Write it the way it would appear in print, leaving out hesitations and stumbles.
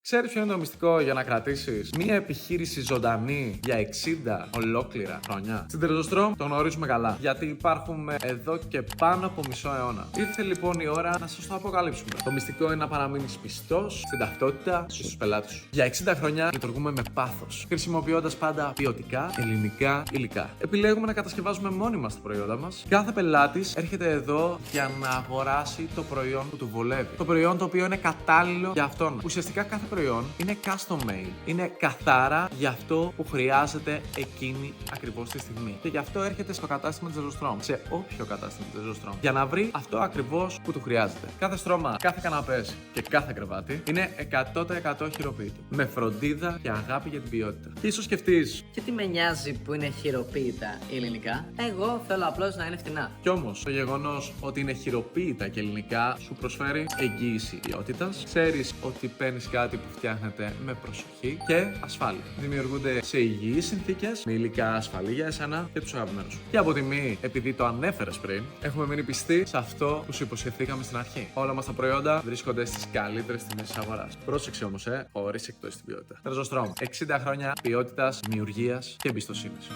Ξέρεις ποιο είναι το μυστικό για να κρατήσεις μια επιχείρηση ζωντανή για 60 ολόκληρα χρόνια? Στην Τρεζοστρόμ το γνωρίζουμε καλά, γιατί υπάρχουμε εδώ και πάνω από μισό αιώνα. Ήρθε λοιπόν η ώρα να σας το αποκαλύψουμε. Το μυστικό είναι να παραμείνεις πιστός στην ταυτότητα και στους πελάτες σου. Για 60 χρόνια λειτουργούμε με πάθος, χρησιμοποιώντας πάντα ποιοτικά ελληνικά υλικά. Επιλέγουμε να κατασκευάζουμε μόνοι μας τα προϊόντα μας. Κάθε πελάτης έρχεται εδώ για να αγοράσει το προϊόν που του βολεύει. Το προϊόν το οποίο είναι κατάλληλο για αυτόν. Ουσιαστικά κάθε προϊόν είναι custom made. Είναι καθαρά για αυτό που χρειάζεται εκείνη ακριβώς τη στιγμή. Και γι' αυτό έρχεται στο κατάστημα της Ζεζοστρόμ. Σε όποιο κατάστημα της Ζεζοστρόμ. Για να βρει αυτό ακριβώς που του χρειάζεται. Κάθε στρώμα, κάθε καναπές και κάθε κρεβάτι είναι 100% χειροποίητο. Με φροντίδα και αγάπη για την ποιότητα. Και ίσως σκεφτείς, Και τι με νοιάζει που είναι χειροποίητα ελληνικά. Εγώ θέλω απλώς να είναι φτηνά. κι όμως το γεγονός ότι είναι χειροποίητα και ελληνικά σου προσφέρει εγγύηση ποιότητας. Ξέρεις ότι παίρνεις κάτι που φτιάχνεται με προσοχή και ασφάλεια. Δημιουργούνται σε υγιείς συνθήκες, με υλικά ασφαλή για εσένα και τους αγαπημένους σου. Και από τιμή, επειδή το ανέφερες πριν, έχουμε μείνει πιστοί σε αυτό που σου υποσχεθήκαμε στην αρχή. Όλα μας τα προϊόντα βρίσκονται στις καλύτερες τιμές της αγοράς. Πρόσεξε όμως, χωρίς εκτός στην ποιότητα. Τρεζοστρόμ. 60 χρόνια ποιότητας, δημιουργίας και εμπιστοσύνης.